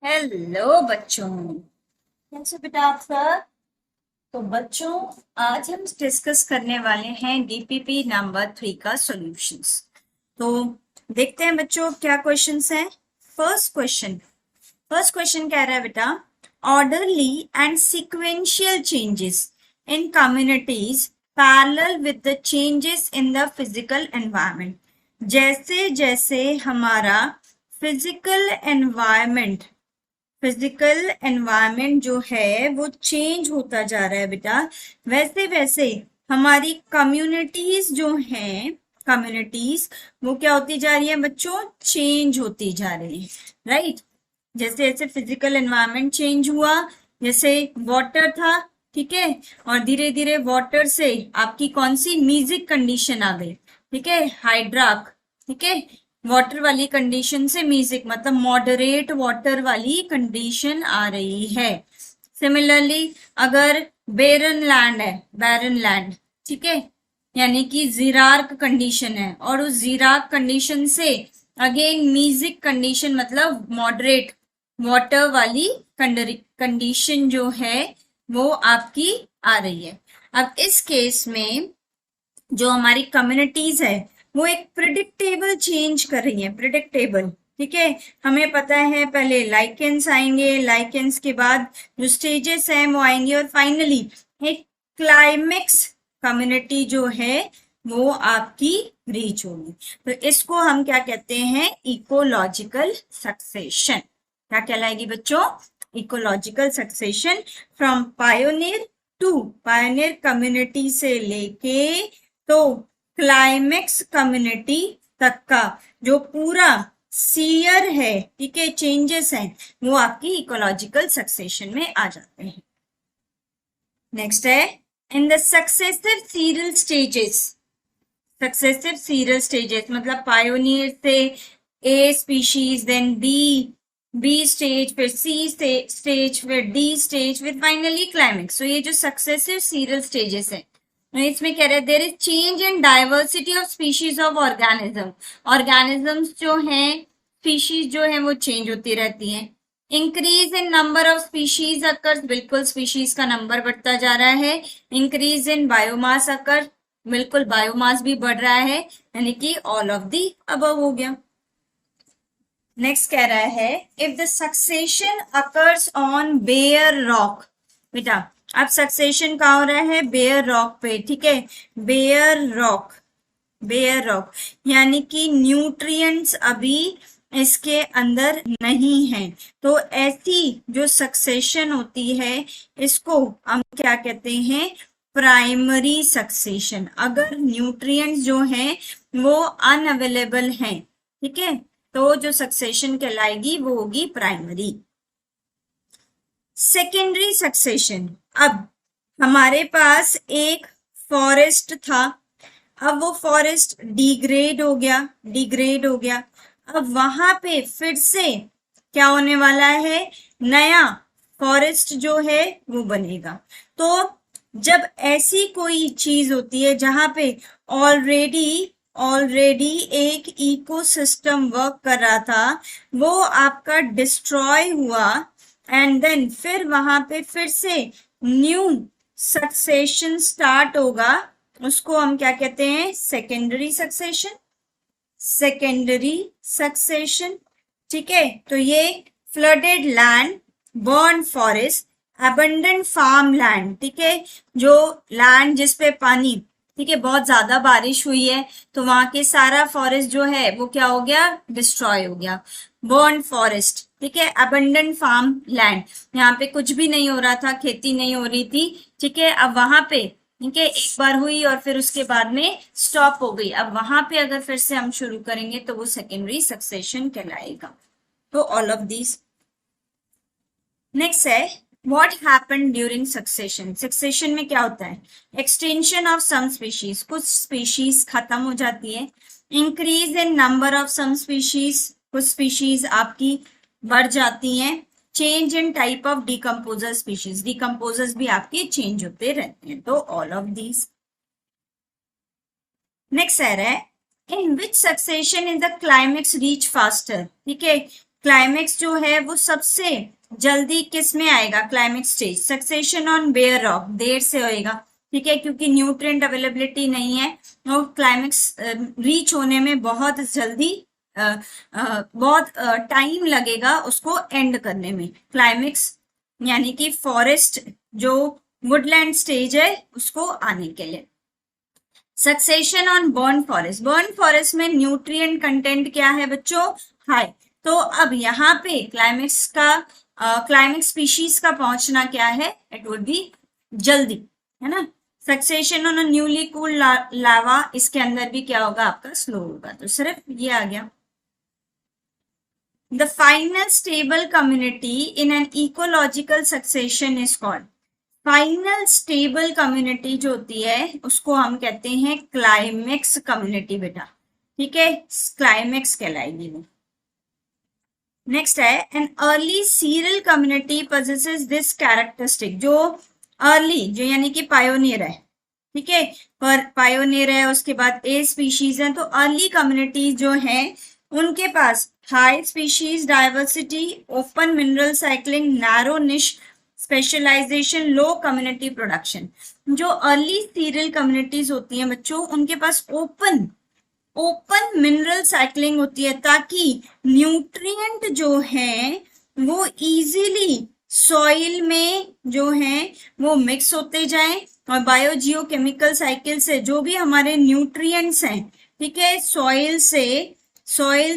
Hello बच्चों, कैसे बेटा आप सब। तो बच्चों, आज हम डिस्कस करने वाले हैं डीपीपी नंबर 3 का सॉल्यूशंस। तो देखते हैं बच्चों क्या क्वेश्चंस हैं। फर्स्ट क्वेश्चन कह रहा है बेटा, orderly and sequential changes in communities parallel with the changes in the physical environment. जैसे जैसे हमारा फिजिकल एनवायरनमेंट जो है वो चेंज होता जा रहा है बेटा, वैसे वैसे हमारी कम्युनिटीज वो क्या होती जा रही है बच्चों, चेंज होती जा रही है। राइट, जैसे जैसे फिजिकल एनवायरनमेंट चेंज हुआ, जैसे वाटर था, ठीक है, और धीरे धीरे वाटर से आपकी कौन सी म्यूजिक कंडीशन आ गई, ठीक है, हाइड्राक, ठीक है, वाटर वाली कंडीशन से म्यूजिक मतलब मॉडरेट वाटर वाली कंडीशन आ रही है। सिमिलरली अगर बैरन लैंड, ठीक है, यानी कि जीरार्क कंडीशन है, और उस जीरार्क कंडीशन से अगेन म्यूजिक कंडीशन मतलब मॉडरेट वाटर वाली कंडीशन जो है वो आपकी आ रही है। अब इस केस में जो हमारी कम्युनिटीज है वो एक प्रिडिक्टेबल चेंज कर रही है, प्रिडिक्टेबल, ठीक है। हमें पता है पहले लाइकेंस आएंगे, लाइकेंस के बाद जो स्टेजेस हैं वो आएंगे, और फाइनली एक क्लाइमेक्स कम्युनिटी जो है वो आपकी रीच होगी। तो इसको हम क्या कहते हैं, इकोलॉजिकल सक्सेशन। क्या कहलाएगी बच्चों, ecological succession from pioneer community से लेके तो क्लाइमेक्स कम्युनिटी तक का जो पूरा सीयर है, ठीक है, चेंजेस हैं, वो आपकी इकोलॉजिकल सक्सेशन में आ जाते हैं। नेक्स्ट है, in the successive serial stages मतलब पायोनियर से ए स्पीशीज, देन बी स्टेज, फिर सी स्टेज, फिर डी स्टेज, फिर फाइनली क्लाइमेक्स। तो ये जो सक्सेसिव सीरियल स्टेजेस है इसमें कह रहे हैं there is change in diversity of species of organisms जो हैं, स्पीशीज जो है वो चेंज होती रहती हैं। Increase in number of species occurs, बिल्कुल स्पीशीज का नंबर बढ़ता जा रहा है। इंक्रीज इन बायोमास अकर, बिल्कुल बायोमास भी बढ़ रहा है, यानी कि ऑल ऑफ दी अबव हो गया। नेक्स्ट कह रहा है, if the succession occurs on bare rock, बेटा अब सक्सेशन कहाँ हो रहा है, बेयर रॉक पे, ठीक है, बेयर रॉक यानी कि न्यूट्रिएंट्स अभी इसके अंदर नहीं है। तो ऐसी जो सक्सेशन होती है इसको हम क्या कहते हैं, प्राइमरी सक्सेशन। अगर न्यूट्रिएंट्स जो हैं वो अनअवेलेबल हैं, ठीक है, तो जो सक्सेशन कहलाएगी वो होगी प्राइमरी। सेकेंडरी सक्सेशन, अब हमारे पास एक फॉरेस्ट था, अब वो फॉरेस्ट डिग्रेड हो गया, अब वहां पे फिर से क्या होने वाला है, नया फॉरेस्ट जो है वो बनेगा। तो जब ऐसी कोई चीज होती है जहां पे ऑलरेडी एक इकोसिस्टम वर्क कर रहा था, वो आपका डिस्ट्रॉय हुआ, एंड देन फिर वहां पे फिर से न्यू सक्सेशन स्टार्ट होगा, उसको हम क्या कहते हैं, सेकेंडरी सक्सेशन, ठीक है। तो ये flooded land, burn forest, abundant farm land, ठीक है, जो लैंड जिसपे पानी, ठीक है, बहुत ज्यादा बारिश हुई है तो वहां के सारा फॉरेस्ट जो है वो क्या हो गया, डिस्ट्रॉय हो गया। बर्न फॉरेस्ट, ठीक है, अबंडेंट फार्म लैंड, यहाँ पे कुछ भी नहीं हो रहा था, खेती नहीं हो रही थी, ठीक है, अब वहां पे, ठीक है, एक बार हुई और फिर उसके बाद में स्टॉप हो गई, अब वहां पे अगर फिर से हम शुरू करेंगे तो वो सेकेंडरी सक्सेशन कहलाएगा। तो ऑल ऑफ दीज। नेक्स्ट है, व्हाट हैपेंड ड्यूरिंग सक्सेशन में क्या होता है, एक्सटेंशन ऑफ सम स्पीशीज, कुछ स्पीशीज खत्म हो जाती है। Increase in number of some species, कुछ स्पीशीज आपकी बढ़ जाती हैं। Change in type of decomposer species, decomposers भी आपके चेंज होते रहते हैं। तो ऑल ऑफ दीज। नेक्स्ट है, in which succession is the climax reach faster, ठीक है, क्लाइमेक्स जो है वो सबसे जल्दी किस में आएगा, climax stage. Succession on bare rock देर से होएगा, ठीक है, क्योंकि न्यूट्रिएंट अवेलेबिलिटी नहीं है और क्लाइमेक्स रीच होने में बहुत जल्दी बहुत टाइम लगेगा उसको एंड करने में। क्लाइमेक्स यानी कि फॉरेस्ट जो वुडलैंड स्टेज है उसको आने के लिए। Succession on burn forest, burn forest में न्यूट्रिएंट कंटेंट क्या है बच्चों, हाई। तो अब यहाँ पे क्लाइमेक्स का क्लाइमेक्स स्पीशीज का पहुंचना क्या है, इट वुड बी जल्दी, है ना। सक्सेशन ऑन न्यूली कूल लावा, इसके अंदर भी क्या होगा आपका, स्लो होगा। तो सिर्फ ये आ गया। The final stable community in an ecological succession is called, final stable community जो होती है उसको हम कहते हैं क्लाइमेक्स कम्युनिटी बेटा, ठीक है, क्लाइमेक्स कहलाएगी वो। नेक्स्ट है an early serial community possesses this characteristic, जो अर्ली जो यानी कि पायोनियर है, ठीक है, पर पायोनियर है, उसके बाद ए स्पीशीज है, तो अर्ली कम्युनिटी जो है उनके पास high species diversity, open mineral cycling, narrow niche specialization, low community production. जो अर्ली सीरियल कम्युनिटीज होती हैं बच्चों उनके पास ओपन मिनरल साइक्लिंग होती है ताकि न्यूट्रिएंट जो है वो इजीली सॉइल में जो है वो मिक्स होते जाएं और बायोजियोकेमिकल साइकिल से जो भी हमारे न्यूट्रिएंट्स हैं, ठीक है, सॉइल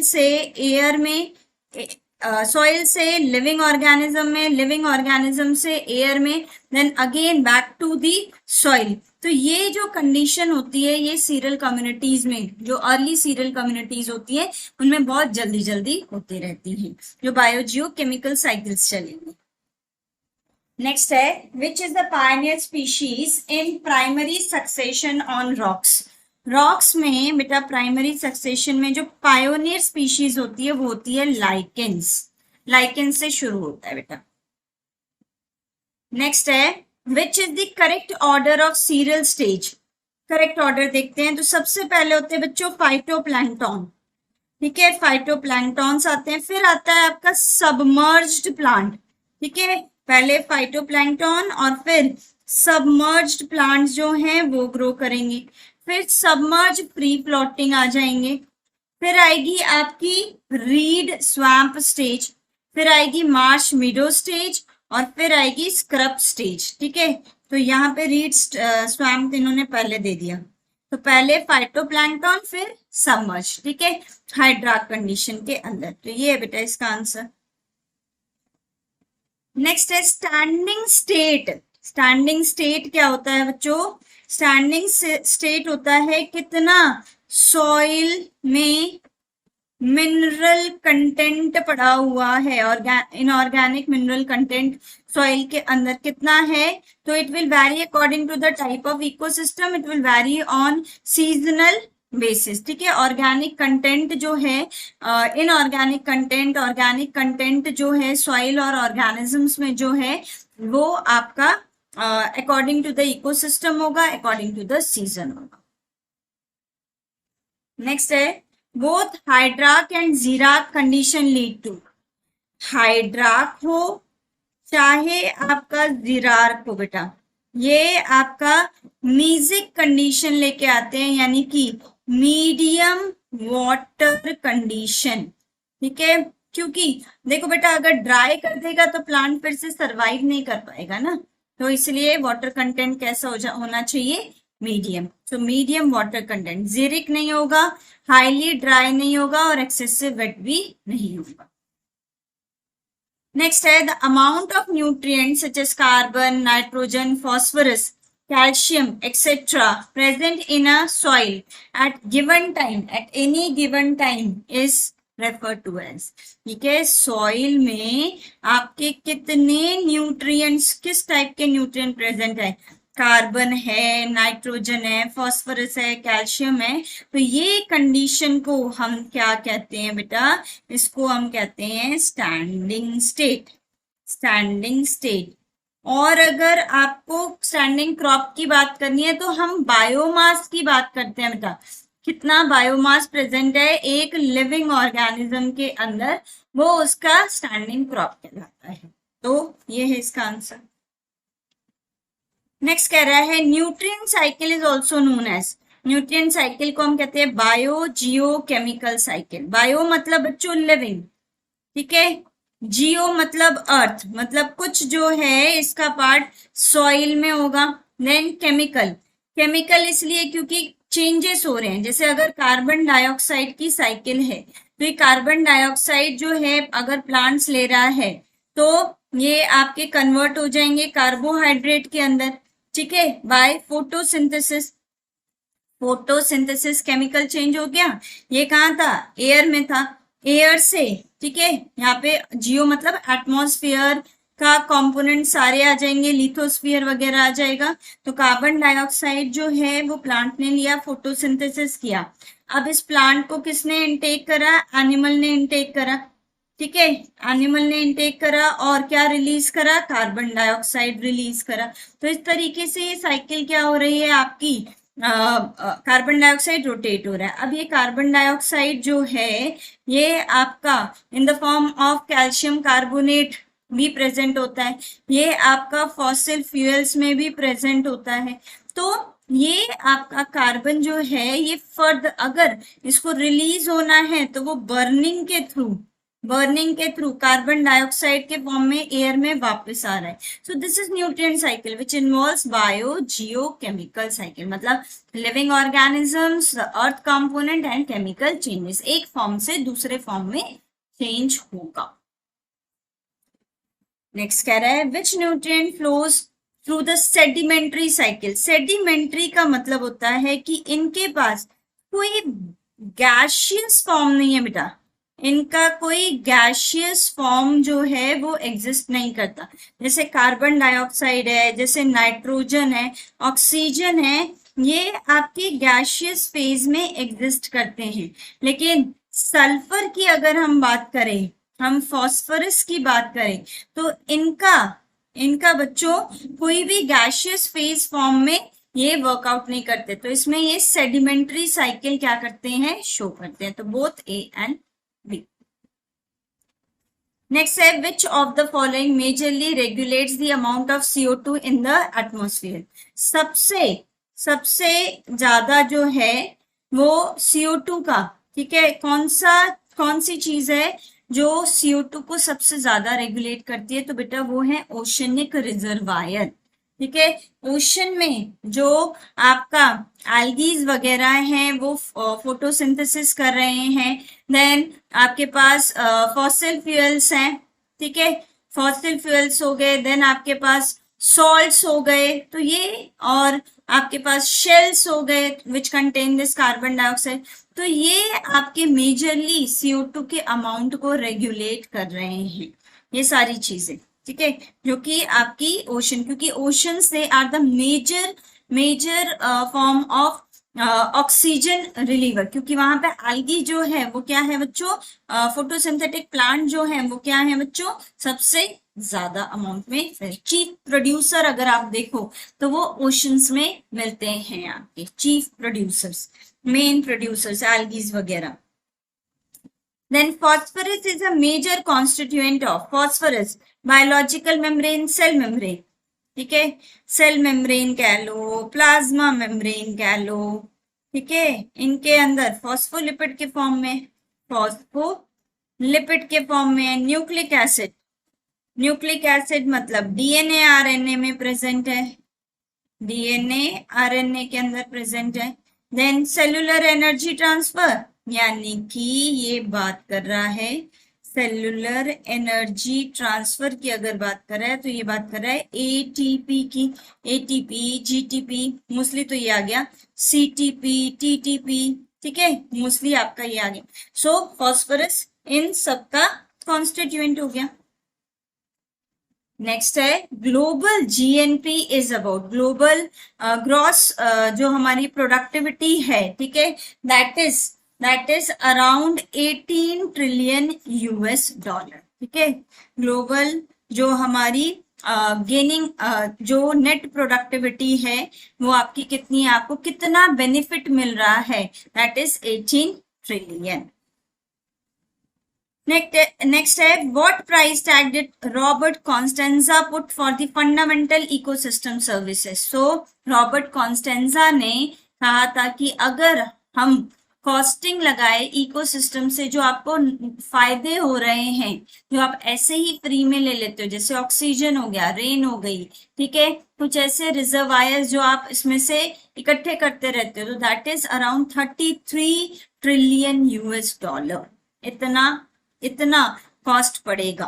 से एयर में, सॉइल से लिविंग ऑर्गेनिज्म में, लिविंग ऑर्गेनिज्म से एयर में, then again back to the soil. तो ये जो कंडीशन होती है ये सीरियल कम्युनिटीज में, जो अर्ली सीरियल कम्युनिटीज होती है उनमें बहुत जल्दी जल्दी होती रहती हैं, जो बायोजियो केमिकल साइकिल्स चलेंगे। नेक्स्ट है which is the Pioneer species in primary succession on rocks, rocks में बेटा प्राइमरी सक्सेशन में जो पायोनियर स्पीशीज होती है वो होती है लाइकेंस, लाइकेंस से शुरू होता है बेटा। नेक्स्ट है which is the correct order of serial stage, correct order देखते हैं। तो सबसे पहले होते हैं बच्चों फाइटोप्लैंक्टन, ठीक है, फाइटोप्लैंक्टॉन्स आते हैं, फिर आता है आपका सबमर्ज्ड प्लांट, ठीक है, पहले फाइटोप्लैंक्टन और फिर सबमर्ज्ड प्लांट्स जो हैं वो ग्रो करेंगे, फिर सबमर्ज फ्री फ्लोटिंग आ जाएंगे, फिर आएगी आपकी रीड स्वैम्प स्टेज, फिर आएगी मार्श मीडो स्टेज और फिर आएगी स्क्रब स्टेज, ठीक है। तो यहाँ पे रीड स्वैम्प इन्होंने पहले दे दिया, तो पहले फाइटोप्लैंक्टन फिर सबमर्ज, ठीक है, हाइड्राक कंडीशन के अंदर। तो ये है बेटा इसका आंसर। नेक्स्ट है स्टैंडिंग स्टेट, स्टैंडिंग स्टेट क्या होता है बच्चों, स्टैंडिंग स्टेट होता है कितना सॉइल में मिनरल कंटेंट पड़ा हुआ है, इनऑर्गेनिक मिनरल कंटेंट सॉइल के अंदर कितना है। तो it will vary according to the type of ecosystem, it will vary on seasonal basis, ठीक है। ऑर्गेनिक कंटेंट जो है, इनऑर्गेनिक कंटेंट, ऑर्गेनिक कंटेंट जो है सॉइल और ऑर्गेनिजम्स में जो है वो आपका अकॉर्डिंग टू द इकोसिस्टम होगा, अकॉर्डिंग टू द सीजन होगा। नेक्स्ट है both hydrarch and xerarch condition lead to, hydrarch हो चाहे आपका जीराक हो बेटा, ये आपका मीजिक कंडीशन लेके आते हैं, यानी कि मीडियम वाटर कंडीशन, ठीक है। क्योंकि देखो बेटा अगर ड्राई कर देगा तो प्लांट फिर से सरवाइव नहीं कर पाएगा ना, तो इसलिए वाटर कंटेंट कैसा होना चाहिए, मीडियम। तो मीडियम वाटर कंटेंट, जीरिक नहीं होगा, हाईली ड्राई नहीं होगा और एक्सेसिव वेट भी नहीं होगा। नेक्स्ट है the amount of nutrients such as carbon, nitrogen, phosphorus, calcium etcetera present in a soil at given time, at any given time is refer to as, ठीक है। Soil में आपके कितने न्यूट्रिएंट्स, किस टाइप के न्यूट्रिएंट प्रेजेंट है, carbon है, nitrogen है, फॉस्फोरस है, कैल्शियम है, तो ये कंडीशन को हम क्या कहते हैं बेटा, इसको हम कहते हैं स्टैंडिंग स्टेट, स्टैंडिंग स्टेट। और अगर आपको स्टैंडिंग क्रॉप की बात करनी है तो हम बायोमास की बात करते हैं बेटा, कितना बायोमास प्रेजेंट है एक लिविंग ऑर्गेनिज्म के अंदर, वो उसका स्टैंडिंग क्रॉप कहलाता है। तो ये है इसका आंसर। नेक्स्ट कह रहा है nutrient cycle is also known as, nutrient cycle को हम कहते हैं बायो जियो केमिकल साइकिल। बायो मतलब बच्चों लिविंग, ठीक है। जियो मतलब अर्थ, मतलब कुछ जो है इसका पार्ट सॉइल में होगा। देन केमिकल, केमिकल इसलिए क्योंकि चेंजेस हो रहे हैं। जैसे अगर कार्बन डाइऑक्साइड की साइकिल है तो ये कार्बन डाइऑक्साइड जो है अगर प्लांट्स ले रहा है तो ये आपके कन्वर्ट हो जाएंगे कार्बोहाइड्रेट के अंदर, ठीक है, by photosynthesis. Photosynthesis chemical change हो गया। ये कहाँ था, एयर में था, एयर से, ठीक है, यहाँ पे जियो मतलब एटमॉस्फेयर का कंपोनेंट सारे आ जाएंगे, लिथोस्फीयर वगैरह आ जाएगा। तो कार्बन डाइऑक्साइड जो है वो प्लांट ने लिया, फोटोसिंथेसिस किया। अब इस प्लांट को किसने इनटेक करा, एनिमल ने इनटेक करा, ठीक है, एनिमल ने इनटेक करा और क्या रिलीज करा, कार्बन डाइऑक्साइड रिलीज करा। तो इस तरीके से ये साइकिल क्या हो रही है आपकी, कार्बन डाइऑक्साइड रोटेट हो रहा है। अब ये कार्बन डाइऑक्साइड जो है ये आपका in the form of calcium carbonate भी प्रेजेंट होता है, ये आपका फॉसिल फ्यूल्स में भी प्रेजेंट होता है। तो ये आपका कार्बन जो है ये फर्दर अगर इसको रिलीज होना है तो वो बर्निंग के थ्रू कार्बन डाइऑक्साइड के फॉर्म में एयर में वापस आ रहा है। So this is nutrient cycle which involves bio Jio chemical cycle, मतलब living organisms, earth component and chemical changes, एक फॉर्म से दूसरे फॉर्म में चेंज होगा। नेक्स्ट कह रहा है विच nutrient flows through the sedimentary cycle. Sedimentary का मतलब होता है कि इनके पास कोई गैशियस फॉर्म नहीं है बेटा, इनका कोई गैशियस फॉर्म जो है वो एग्जिस्ट नहीं करता। जैसे कार्बन डाइऑक्साइड है, जैसे नाइट्रोजन है, ऑक्सीजन है, ये आपके गैशियस फेज में एग्जिस्ट करते हैं। लेकिन सल्फर की अगर हम बात करें, हम फॉस्फोरस की बात करें, तो इनका बच्चों कोई भी गैशियस फेज फॉर्म में ये वर्कआउट नहीं करते। तो इसमें ये सेडिमेंट्री साइकिल क्या करते हैं, शो करते हैं। तो both A and B. Next है which of the following majorly regulates the amount of CO2 in the atmosphere. सबसे ज्यादा जो है वो CO2 का, ठीक है, कौन सी चीज है जो CO2 को सबसे ज्यादा रेगुलेट करती है, तो बेटा वो है ओशनिक रिजर्वायर, ठीक है। ओशन में जो आपका एल्गीज वगैरह हैं वो फोटोसिंथेसिस कर रहे हैं। देन आपके पास फॉसिल फ्यूल्स हैं, ठीक है, फॉसिल फ्यूल्स हो गए, देन आपके पास सॉल्ट्स हो गए, तो ये, और आपके पास शेल्स हो गए which contain this carbon dioxide. तो ये आपके मेजरली CO2 के अमाउंट को रेगुलेट कर रहे हैं, ये सारी चीजें, ठीक है, जो कि आपकी ओशन, क्योंकि ओशन से are the major form of oxygen reliever, क्योंकि वहां पे एल्गी जो है वो क्या है बच्चों, फोटोसिंथेटिक प्लांट जो है वो क्या है बच्चों, सबसे ज्यादा अमाउंट में चीफ प्रोड्यूसर अगर आप देखो तो वो ओशंस में मिलते हैं, आपके chief producers, main producers algae वगैरह। Then phosphorus is a major constituent of phosphorus, biological membrane, cell membrane, ठीक है, सेल मेम्ब्रेन कह लो, प्लाज्मा मेम्ब्रेन कह लो, ठीक है, इनके अंदर फॉस्फोलिपिड के फॉर्म में, न्यूक्लिक एसिड मतलब डीएनए आरएनए में प्रेजेंट है, डीएनए आरएनए के अंदर प्रेजेंट है। देन सेलुलर एनर्जी ट्रांसफर, यानी कि ये बात कर रहा है सेलुलर एनर्जी ट्रांसफर की, अगर बात कर रहा है तो ये बात कर रहा है एटीपी की, एटीपी, जीटीपी, मोस्टली तो ये आ गया, सीटीपी, टीटीपी, ठीक है, मोस्टली आपका ये आ गया। सो फॉस्फोरस इन सबका कॉन्स्टिट्यूएंट हो गया। नेक्स्ट है global GNP is about, global gross जो हमारी प्रोडक्टिविटी है, ठीक है, दैट इज अराउंड 18 ट्रिलियन $, ठीक है। ग्लोबल जो हमारी गेनिंग जो नेट प्रोडक्टिविटी है वो आपकी कितनी है, आपको कितना बेनिफिट मिल रहा है, दैट इज 18 ट्रिलियन। नेक्स्ट है what price tag did Robert Costanza put for the fundamental ecosystem services. So Robert Costanza ने कहा था कि अगर हम कॉस्टिंग लगाए इकोसिस्टम से जो आपको फायदे हो रहे हैं, जो आप ऐसे ही फ्री में ले लेते हो, जैसे ऑक्सीजन हो गया, रेन हो गई, ठीक है, कुछ ऐसे रिजर्वायर्स जो आप इसमें से इकट्ठे करते रहते हो, तो that is around 33 trillion US dollar. इतना इतना कॉस्ट पड़ेगा।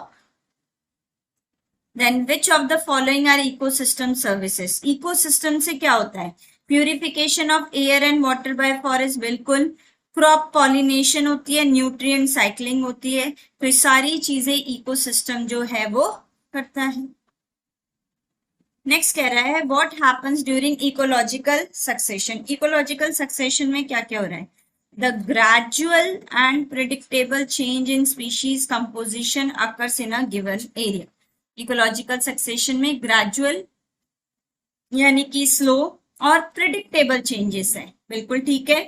Then which of the following are ecosystem services. Ecosystem से क्या होता है? Purification of air and water by forest, बिल्कुल। क्रॉप पॉलिनेशन होती है, न्यूट्रिएंट साइक्लिंग होती है, तो ये सारी चीजें इकोसिस्टम जो है वो करता है। नेक्स्ट कह रहा है what happens during ecological succession. Ecological succession में क्या क्या हो रहा है? The gradual and predictable change in species composition occurs in a given area. Ecological succession में gradual यानी कि slow और predictable changes हैं, बिल्कुल ठीक है,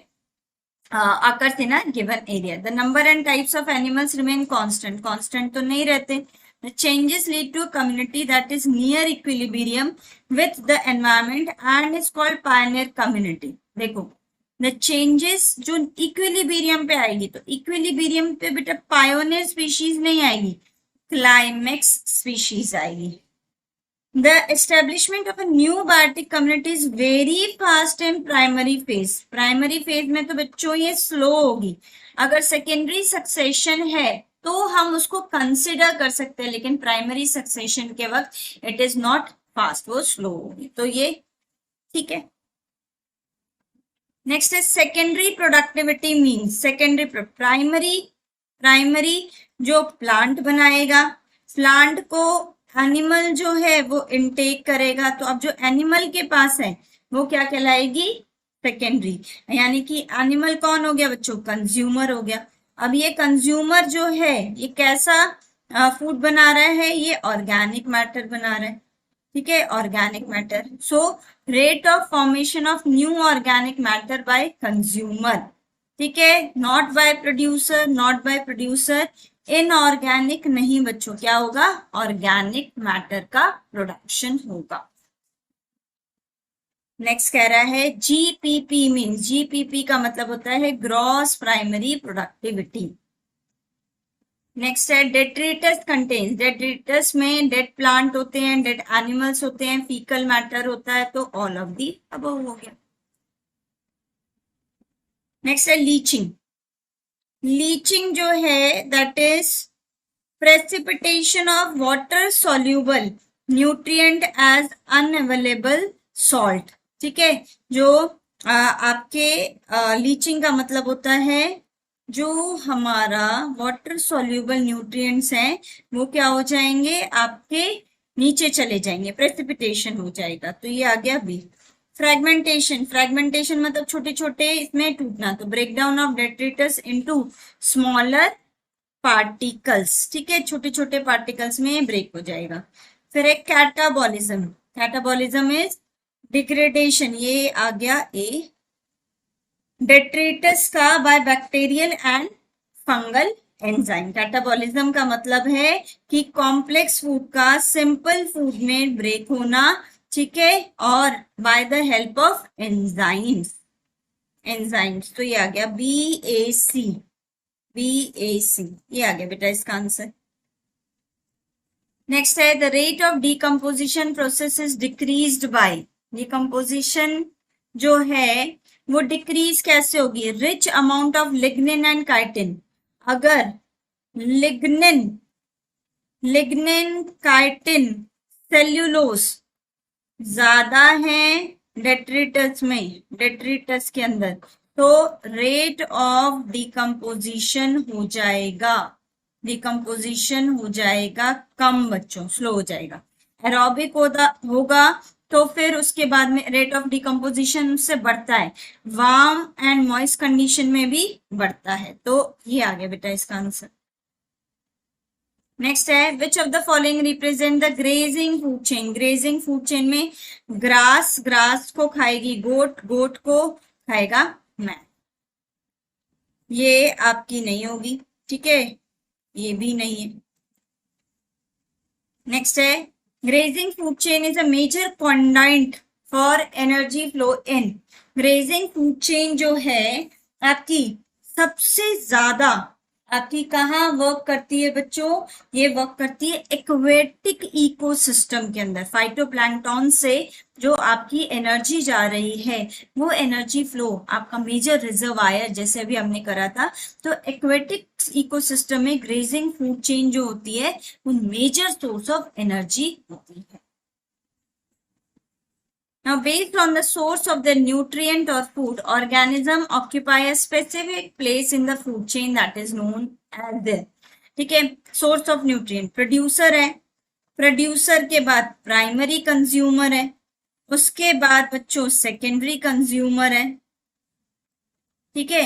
occurs in a given area. The number and types of animals remain constant. Constant तो नहीं रहते. The changes lead to a community that is near equilibrium with the environment and is called pioneer community. देखो the changes जो equilibrium पे आएगी, तो equilibrium पे बेटा पायोनियर स्पीशीज नहीं आएगी, क्लाइमेक्स स्पीशीज आएगी। The establishment of a new biotic community is very fast in primary phase. Primary phase में तो बच्चों ये स्लो होगी। अगर सेकेंडरी सक्सेशन है तो हम उसको कंसिडर कर सकते हैं, लेकिन प्राइमरी सक्सेशन के वक्त इट इज नॉट फास्ट, वो स्लो होगी। तो ये ठीक है। नेक्स्ट है secondary productivity means secondary primary जो प्लांट बनाएगा, प्लांट को एनिमल जो है वो इनटेक करेगा, तो अब जो एनिमल के पास है वो क्या कहलाएगी? सेकेंडरी। यानी कि एनिमल कौन हो गया बच्चों? कंज्यूमर हो गया। अब ये कंज्यूमर जो है ये कैसा फूड बना रहा है? ये ऑर्गेनिक मैटर बना रहा है, ठीक है, organic matter. So rate of formation of new organic matter by consumer, ठीक है, not by producer, not by producer. Inorganic नहीं बच्चों, क्या होगा? ऑर्गेनिक मैटर का प्रोडक्शन होगा। नेक्स्ट कह रहा है जीपीपी मीन्स, जीपीपी का मतलब होता है ग्रॉस प्राइमरी प्रोडक्टिविटी। नेक्स्ट है डेट्रिटस कंटेन्स। डेट्रिटस में डेड प्लांट होते हैं, डेड एनिमल्स होते हैं, फीकल मैटर होता है, तो ऑल ऑफ दी अबव हो गया। नेक्स्ट है लीचिंग। लीचिंग जो है that is precipitation of water soluble nutrient as unavailable salt, ठीक है। जो आपके लीचिंग का मतलब होता है जो हमारा वाटर सॉल्यूबल न्यूट्रिएंट्स हैं वो क्या हो जाएंगे? आपके नीचे चले जाएंगे, प्रेसिपिटेशन हो जाएगा, तो ये आ गया बी। फ्रेगमेंटेशन, फ्रेगमेंटेशन मतलब छोटे छोटे इसमें टूटना, तो break down of detritus into smaller particles, ठीक है, छोटे छोटे पार्टिकल्स में ब्रेक हो जाएगा। फिर एक कैटाबॉलिज्म। कैटाबॉलिज्म इज डिग्रेडेशन, ये आ गया ए। डेट्रिटस का bye bacterial and fungal enzyme. Catabolism का मतलब है कि कॉम्प्लेक्स फूड का सिंपल फूड में ब्रेक होना, ठीक है, और by the help of enzymes. Enzymes तो ये आ गया BAC, BAC ये आ गया बेटा इसका आंसर। नेक्स्ट है the rate of decomposition process is decreased bye. Decomposition जो है वो डिक्रीज कैसे होगी? Rich amount of lignin and chitin. अगर लिग्निन काइटिन सेल्यूलोज ज्यादा है डेट्रिटस में, डेट्रिटस के अंदर, तो रेट ऑफ डिकम्पोजिशन हो जाएगा, डिकम्पोजिशन हो जाएगा कम बच्चों, स्लो हो जाएगा। एरोबिक होगा तो फिर उसके बाद में रेट ऑफ डिकम्पोजिशन उससे बढ़ता है, वार्म एंड मॉइस्ट कंडीशन में भी बढ़ता है, तो ये आ गया बेटा इसका आंसर। नेक्स्ट है which of the following represent the grazing food chain. Grazing food chain में ग्रास, ग्रास को खाएगी गोट, गोट को खाएगा मैन, ये आपकी नहीं होगी, ठीक है, ये भी नहीं है। नेक्स्ट है grazing food chain is a major conduct for energy flow in. Grazing food chain जो है आपकी सबसे ज्यादा आपकी कहाँ वर्क करती है बच्चों? ये वर्क करती है एक्वेटिक इकोसिस्टम के अंदर। फाइटोप्लैंक्टन से जो आपकी एनर्जी जा रही है वो एनर्जी फ्लो आपका मेजर रिजर्वायर जैसे अभी हमने करा था, तो एक्वेटिक इकोसिस्टम में ग्रेजिंग फूड चेन जो होती है वो मेजर सोर्स ऑफ एनर्जी होती है। Now, based on the source of the nutrient or food, organism occupy a specific place in the food chain that is known as the, ठीक है, source of nutrient producer है, producer के बाद primary consumer है, उसके बाद बच्चों secondary consumer है, ठीक है,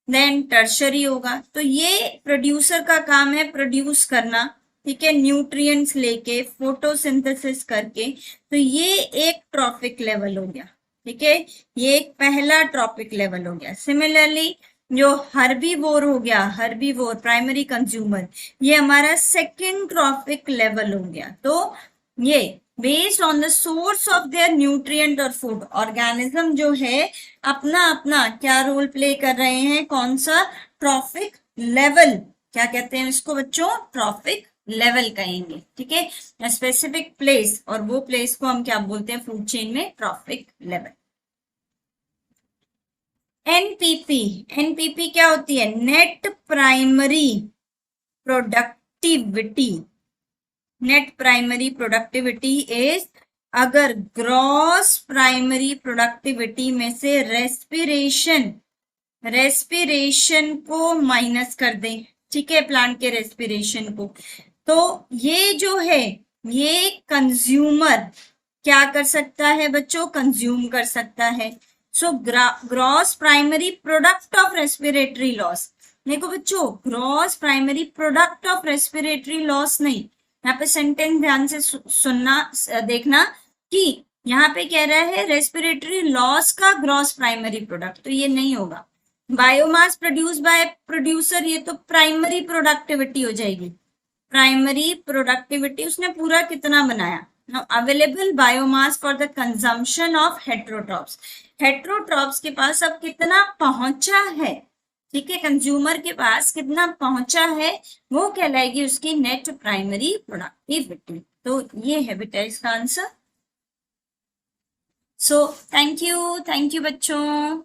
देन टर्शरी होगा। तो ये प्रोड्यूसर का काम है प्रोड्यूस करना, ठीक है, न्यूट्रिएंट्स लेके फोटोसिंथेसिस करके। तो ये एक ट्रॉफिक लेवल हो गया, ठीक है, ये एक पहला ट्रॉपिक लेवल हो गया। सिमिलरली जो हर्बीवोर हो गया, हर्बीवोर प्राइमरी कंज्यूमर, ये हमारा सेकेंड ट्रॉपिक लेवल हो गया। तो ये based on the source of their nutrient और फूड, ऑर्गेनिज्म जो है अपना अपना क्या रोल प्ले कर रहे हैं, कौन सा ट्रॉफिक लेवल, क्या कहते हैं इसको बच्चों? ट्रॉफिक लेवल कहेंगे, ठीक है, स्पेसिफिक प्लेस, और वो प्लेस को हम क्या बोलते हैं फूड चेन में? Trophic level. एनपीपी, एनपीपी क्या होती है? Net primary productivity. Net primary productivity is, अगर ग्रॉस प्राइमरी प्रोडक्टिविटी में से रेस्पिरेशन को माइनस कर दें, ठीक है, प्लांट के रेस्पिरेशन को, तो ये जो है ये कंज्यूमर क्या कर सकता है बच्चों? कंज्यूम कर सकता है। So gross primary product of respiratory loss, देखो बच्चों gross primary product of respiratory loss नहीं, यहाँ पे सेंटेंस ध्यान से सुनना, देखना कि यहाँ पे कह रहा है रेस्पिरेटरी लॉस का ग्रॉस प्राइमरी प्रोडक्ट, तो ये नहीं होगा। बायोमास प्रोड्यूस बाय प्रोड्यूसर, ये तो प्राइमरी प्रोडक्टिविटी हो जाएगी। प्राइमरी प्रोडक्टिविटी उसने पूरा कितना बनाया? Available biomass for the consumption of heterotrophs, heterotrophs के पास अब कितना पहुंचा है, ठीक है, कंज्यूमर के पास कितना पहुंचा है, वो कहलाएगी उसकी नेट प्राइमरी प्रोडक्टिविटी। तो ये है बेटा इसका आंसर। सो थैंक यू बच्चों।